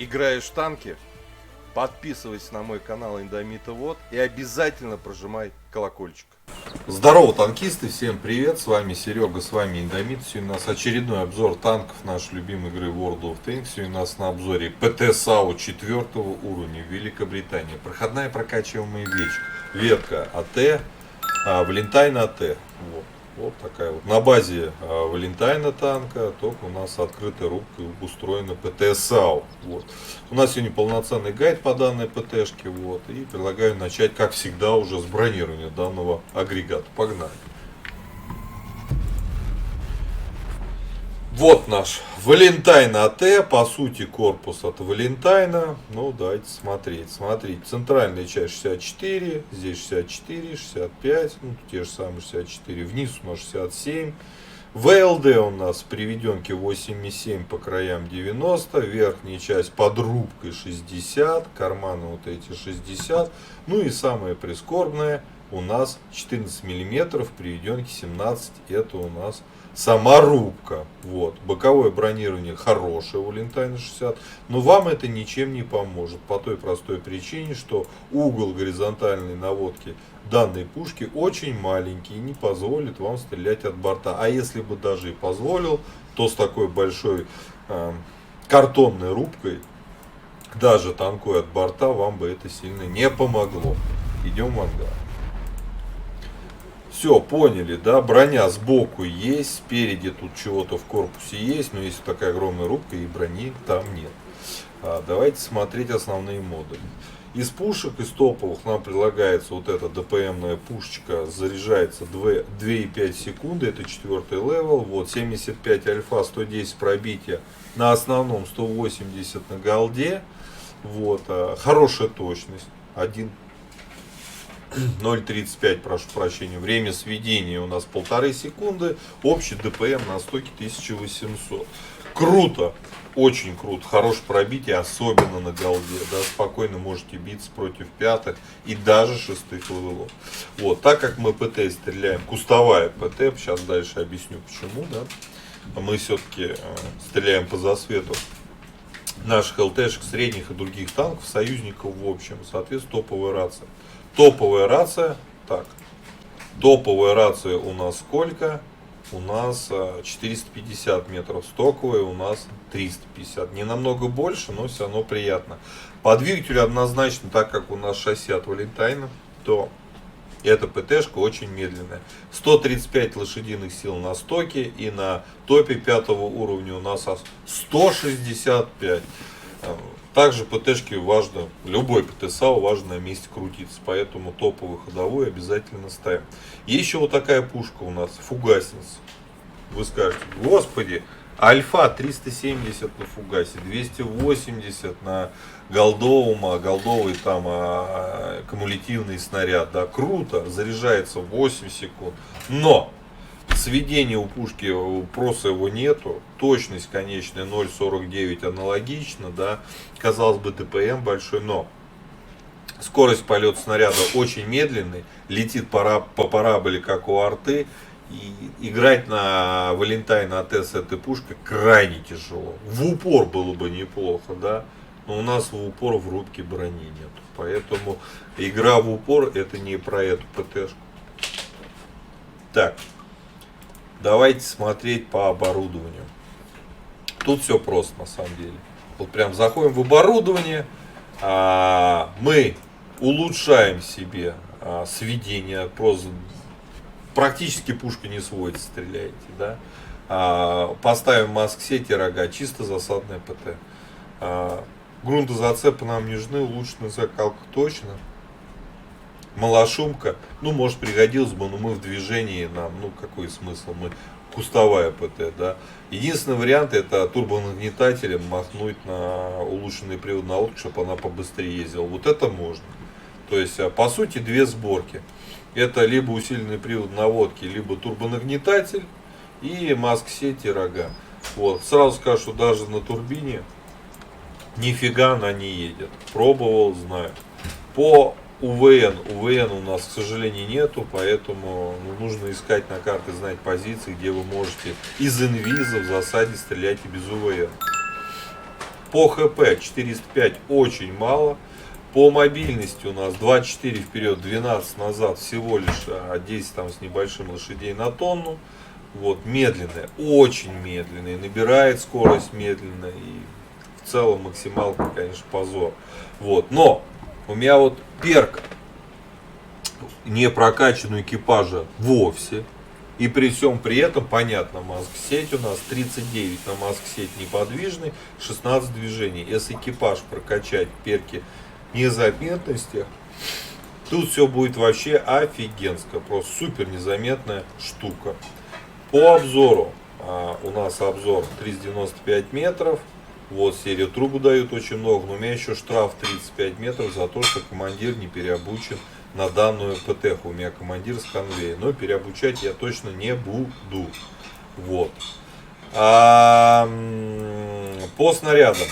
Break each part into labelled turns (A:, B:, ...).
A: Играешь в танки? Подписывайся на мой канал Индомитовод и обязательно прожимай колокольчик.
B: Здорово, танкисты, всем привет, с вами Серега, с вами Индомит. Сегодня у нас очередной обзор танков нашей любимой игры World of Tanks. Сегодня у нас на обзоре ПТ САУ 4 уровня Великобритания. Проходная прокачиваемая ветка АТ, Валентайн АТ. Вот такая вот. На базе Валентайна танка только у нас открытой рубкой устроена ПТ САУ. Вот. У нас сегодня полноценный гайд по данной ПТшке. Вот, и предлагаю начать, как всегда, уже с бронирования данного агрегата. Погнали. Вот наш Валентайн АТ, по сути корпус от Валентайна. Ну давайте смотреть. Смотрите, центральная часть 64, здесь 64, 65, ну те же самые 64, вниз у нас 67. ВЛД у нас приведенки 8,7, по краям 90, верхняя часть под рубкой 60, карманы вот эти 60. Ну и самое прискорбное, у нас 14 миллиметров, приведенки 17, это у нас сама рубка. Вот. Боковое бронирование хорошее у Валентайна 60, но вам это ничем не поможет. По той простой причине, что угол горизонтальной наводки данной пушки очень маленький и не позволит вам стрелять от борта. А если бы даже и позволил, то с такой большой картонной рубкой, даже танкой от борта, вам бы это сильно не помогло. Идем в ангар. Все, поняли, да, броня сбоку есть, спереди тут чего-то в корпусе есть, но если такая огромная рубка и брони там нет. Давайте смотреть основные моды. Из пушек, из топовых нам предлагается вот эта ДПМная пушечка, заряжается 2,5 секунды, это 4-й левел, вот 75 альфа, 110 пробития на основном, 180 на голде, вот, хорошая точность, 0,35, прошу прощения, время сведения у нас 1,5 секунды, общий ДПМ на стоке 1800. Круто, очень круто, хорошее пробитие, особенно на голде, да, спокойно можете биться против пятых и даже шестых левелов. Вот, так как мы ПТ стреляем, кустовая ПТ, сейчас дальше объясню почему, да, мы все-таки стреляем по засвету наших ЛТшек, средних и других танков, союзников в общем, соответственно, топовая рация. Топовая рация, так, топовая рация у нас сколько? У нас 450 метров, стоковая у нас 350. Не намного больше, но все равно приятно. По двигателю однозначно, так как у нас шасси от Валентайна, то эта ПТшка очень медленная. 135 лошадиных сил на стоке и на топе 5 уровня у нас 165. Также ПТшки важно, любой ПТ САУ важно на месте крутиться, поэтому топовый ходовой обязательно ставим. Есть еще вот такая пушка у нас, фугасница. Вы скажете, господи, альфа 370 на фугасе, 280 на голдовом, голдовый там кумулятивный снаряд, да, круто, заряжается 8 секунд, но сведения у пушки просто его нету, точность конечная 0,49 аналогично, да, казалось бы ДПМ большой, но скорость полета снаряда очень медленный, летит по параболе как у арты, и играть на Валентайн АТ с этой пушкой крайне тяжело. В упор было бы неплохо, да, но у нас в упор в рубке брони нет, поэтому игра в упор это не про эту ПТшку. Так. Давайте смотреть по оборудованию. Тут все просто на самом деле. Вот прям заходим в оборудование. Мы улучшаем себе сведение. Просто практически пушка не сводится, стреляете. Да? Поставим маск-сети рога. Чисто засадная ПТ. Грунтозацепы нам не нужны. Улучшенная закалка точно. Малошумка, ну, может, пригодилось бы, но мы в движении, нам, ну, какой смысл, мы кустовая ПТ, да. Единственный вариант это турбонагнетателем махнуть на улучшенный привод наводки, чтобы она побыстрее ездила. Вот это можно. То есть, по сути, две сборки. Это либо усиленный привод наводки, либо турбонагнетатель и маск-сети рога. Вот. Сразу скажу, что даже на турбине нифига она не едет. Пробовал, знаю. По УВН у нас, к сожалению, нету, поэтому нужно искать на карте, знать позиции, где вы можете из инвиза в засаде стрелять и без УВН. По ХП 405 очень мало. По мобильности у нас 24 вперед, 12 назад, всего лишь 10 там с небольшим лошадей на тонну. Вот, медленная, очень медленная, набирает скорость медленно, и в целом максималка, конечно, позор. Вот, но у меня вот перк не прокачан у экипажа вовсе. И при всем при этом, понятно, маск-сеть у нас 39 на маск-сеть неподвижный, 16 движений. Если экипаж прокачать перки незаметности, тут все будет вообще офигенско. Просто супер незаметная штука. По обзору, у нас обзор 395 метров. Вот, серия трубу дают очень много, но у меня еще штраф 35 метров за то, что командир не переобучен на данную ПТХ. У меня командир с конвея, но переобучать я точно не буду. Вот. По снарядам.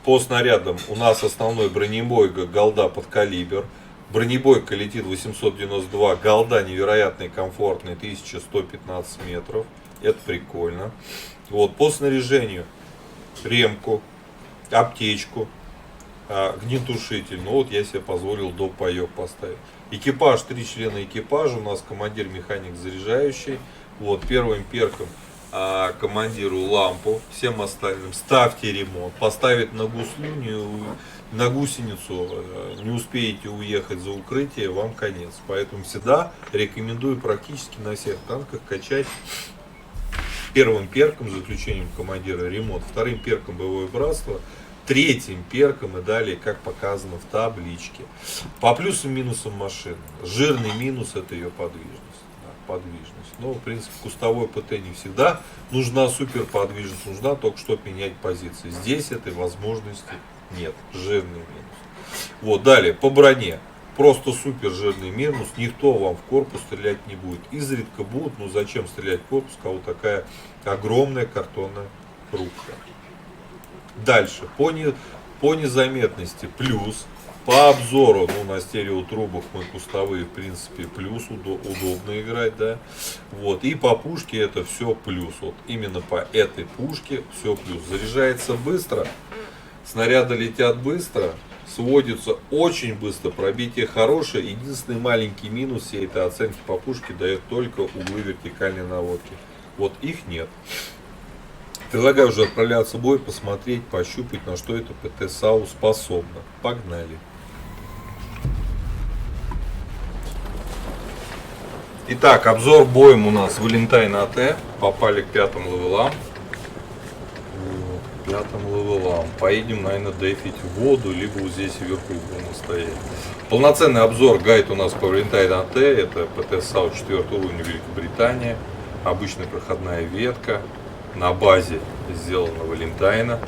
B: По снарядам у нас основной бронебойка голда под калибр. Бронебойка летит 892, голда невероятно комфортная, 1115 метров. Это прикольно. Вот, по снаряжению ремку, аптечку, огнетушитель. Ну вот я себе позволил доп. Паёк поставить. Экипаж, 3 члена экипажа. У нас командир, механик, заряжающий. Вот, первым перком командиру лампу, всем остальным ставьте ремонт. Поставить на гуслю, на гусеницу не успеете уехать за укрытие, вам конец. Поэтому всегда рекомендую практически на всех танках качать первым перком, за исключением командира, ремонт, вторым перком боевое братство, третьим перком и далее, как показано в табличке. По плюсам и минусам машины. Жирный минус — это ее подвижность. Подвижность. Но, в принципе, кустовой ПТ не всегда нужна супер подвижность, нужна только чтобы менять позиции. Здесь этой возможности нет. Жирный минус. Вот, далее, по броне. Просто супер жирный минус. Никто вам в корпус стрелять не будет. Изредка будут, но зачем стрелять в корпус, кого такая огромная картонная рубка. Дальше, по незаметности плюс. По обзору, ну, на стереотрубах мы кустовые, в принципе, плюс, удобно играть, да. Вот, и по пушке это все плюс. Вот именно по этой пушке все плюс. Заряжается быстро, снаряды летят быстро, сводится очень быстро, пробитие хорошее. Единственный маленький минус всей этой оценки по пушке дает только углы вертикальной наводки. Вот их нет. Предлагаю уже отправляться в бой, посмотреть, пощупать, на что это ПТ САУ способно. Погнали. Итак, обзор боем у нас Valentine АТ. Попали к 5-м левелам. 5-м левелам. Поедем, наверное, дефить воду, либо вот здесь вверху будем стоять. Полноценный обзор, гайд у нас по Valentine АТ. Это ПТ САУ 4 уровня, Великобритания. Обычная проходная ветка. На базе сделана Валентайна.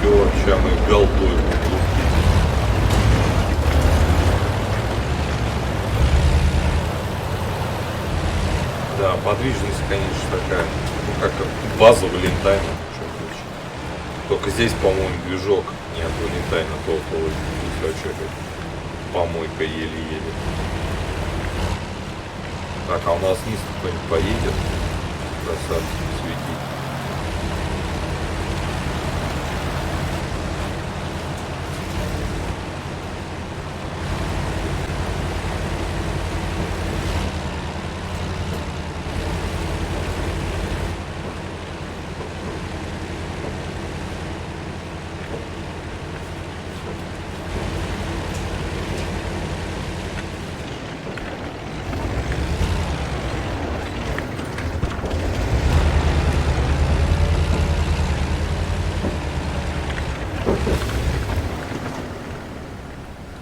B: Сейчас мы голдой. Да, подвижность, конечно, такая, ну, как база Валентайна. Только здесь, по-моему, движок не от Валентайна, толковый. Вообще, помойка еле-еле. Так, а у нас низ кто-нибудь поедет? Красавчик, светить.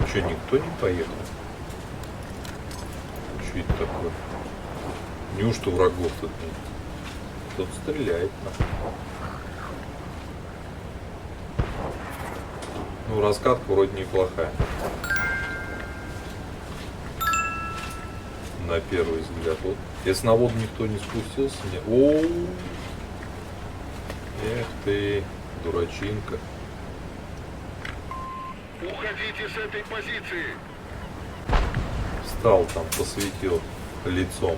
B: Что, никто не поехал? Что это такое? Неужто врагов тут нет? Кто-то стреляет. Ну, раскатка вроде неплохая. На первый взгляд. Вот. Если на воду никто не спустился, не... О-о-о! Эх ты, дурачинка.
C: Уходите с этой позиции.
B: Встал там, посветил лицом.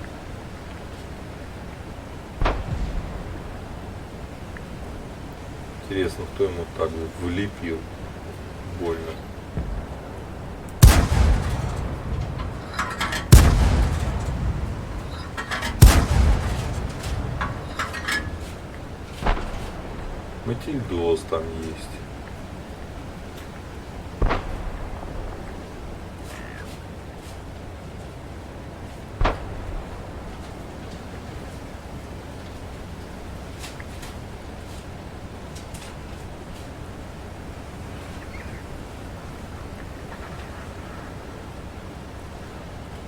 B: Интересно, кто ему так вот влепил. Больно. Матильдос там есть.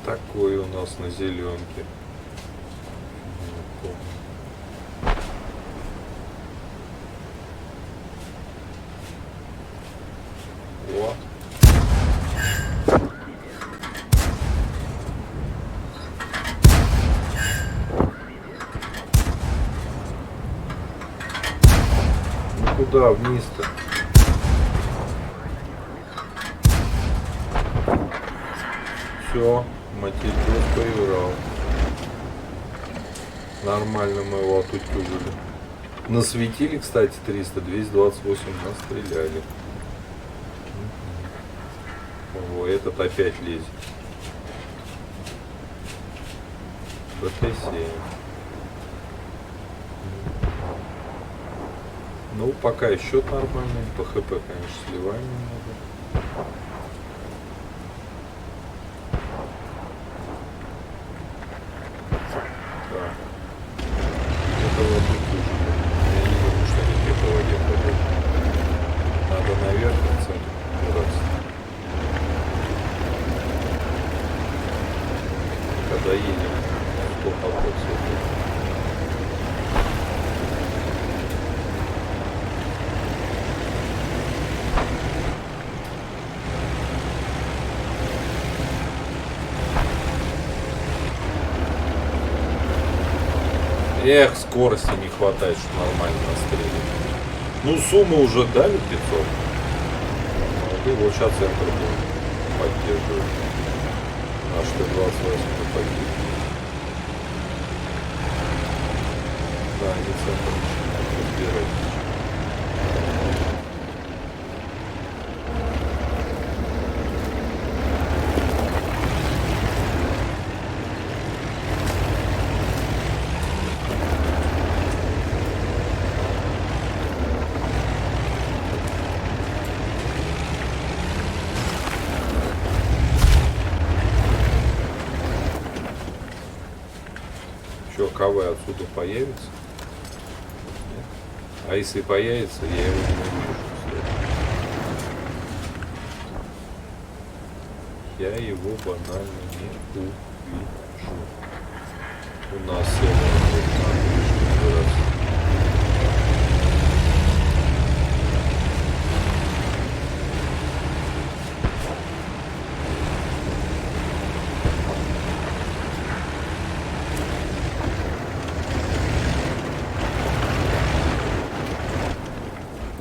B: Такой у нас на зеленке. О. Ну куда вниз-то? Все, Матильдос проиграл. Нормально мы его отутюжили. Насветили, кстати, 300, 228 настреляли. О, этот опять лезет. БТ-7. Ну, пока и счет нормальный. По ХП, конечно, сливаем немного. Так. Это вот я не думаю, что они где-то в воде ходят. Надо наверх в центр убраться. Когда едем, плохо обходится. Эх, скорости не хватает, чтобы нормально настреливать. Ну, суммы уже дали 500. И вот сейчас центр будет поддерживать. Наш Т-28 погиб. Да, они центр начинают разбирать. Что, КВ отсюда появится? Нет? А если появится, я его не увижу. Я его банально не увижу. У нас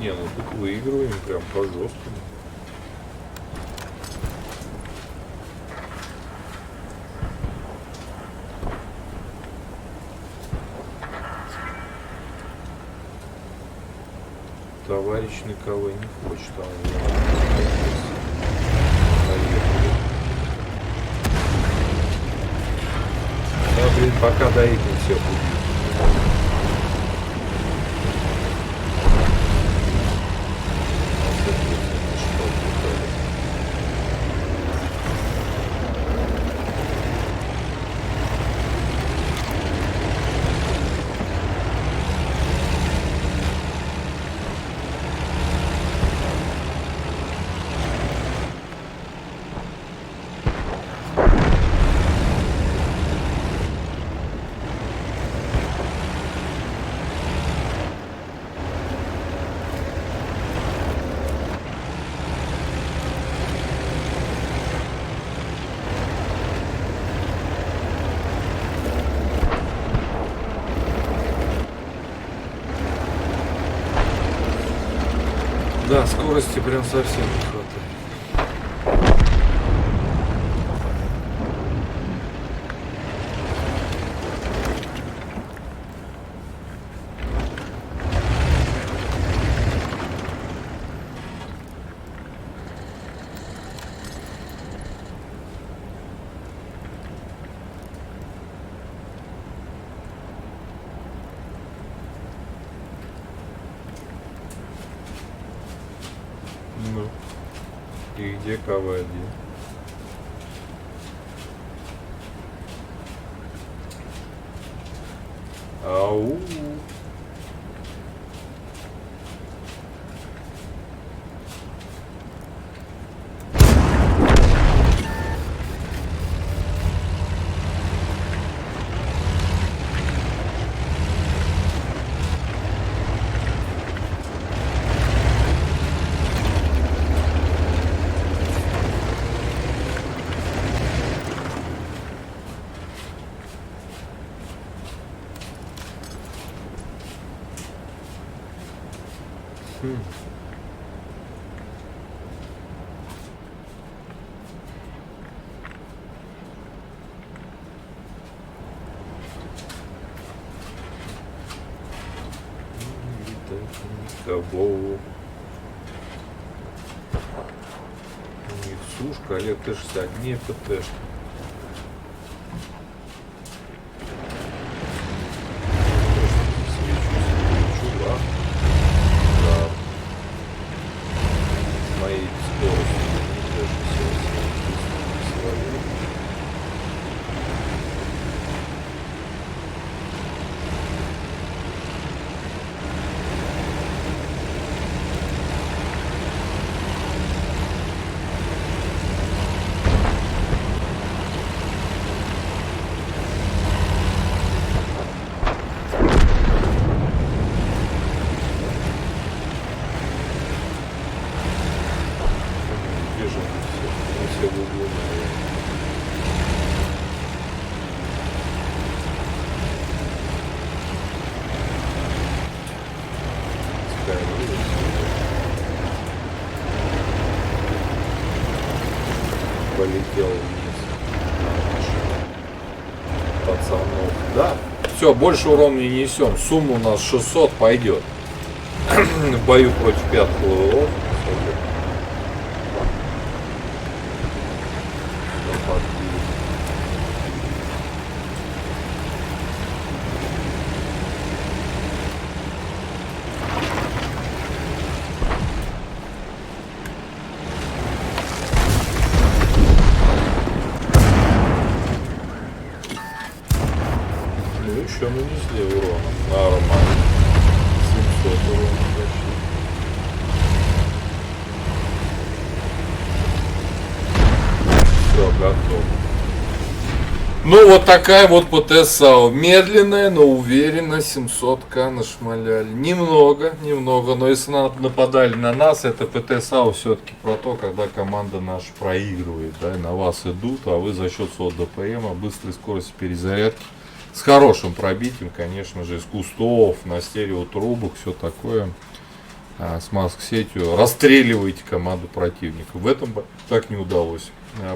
B: не, ну тут выигрываем прям по жесткому. Товарищ никого не хочет, а он поехали. Да, блин, пока доедем, всех убьют. Да, скорости прям совсем не хватает. КВ-1. Ау. Никого. У них сушка, Олег Т-60, не ПТ. Моей скорости. Все в углу, полетел вниз. Пацанов. Да. Все, больше урона не несем. Сумма у нас 600 пойдет. В бою против пятых левелов. Ну еще нанесли урона. Нормально. 700 урона почти. Все, готово. Ну вот такая вот ПТ-САУ. Медленная, но уверенно. 700к нашмаляли. Немного, но если нападали на нас, это ПТ-САУ все-таки про то, когда команда наша проигрывает. Да, и на вас идут, а вы за счет СОД ДПМа, быстрой скорости перезарядки, с хорошим пробитием, конечно же, из кустов, на стереотрубах, все такое, с маск-сетью, расстреливаете команду противника. В этом так не удалось.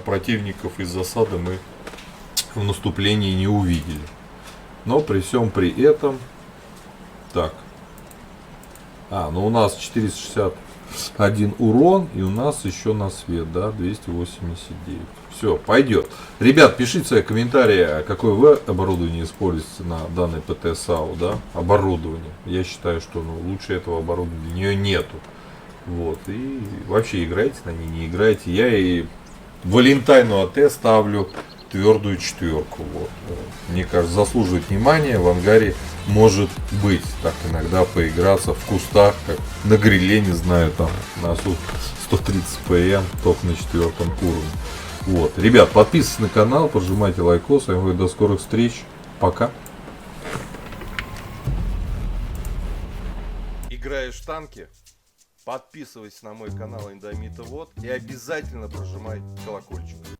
B: Противников из засады мы в наступлении не увидели. Но при всем при этом... Так. Ну у нас 461 урон, и у нас еще на свет, да, 289. Все, пойдет. Ребят, пишите свои комментарии, какое вы оборудование используете на данной ПТ-САУ, да, оборудование. Я считаю, что лучше этого оборудования для нее нету. Вот, и вообще играйте на ней, не играйте. Я и Валентайну АТ ставлю твердую 4. Вот. Мне кажется, заслуживает внимания. В ангаре может быть так иногда поиграться в кустах, как на гриле, не знаю, там на 130 ПМ, только на 4 уровне. Вот. Ребят, подписывайтесь на канал, прожимайте лайкос. С вами до скорых встреч. Пока.
A: Играешь в танки? Подписывайся на мой канал Индомита Вот и обязательно прожимай колокольчик.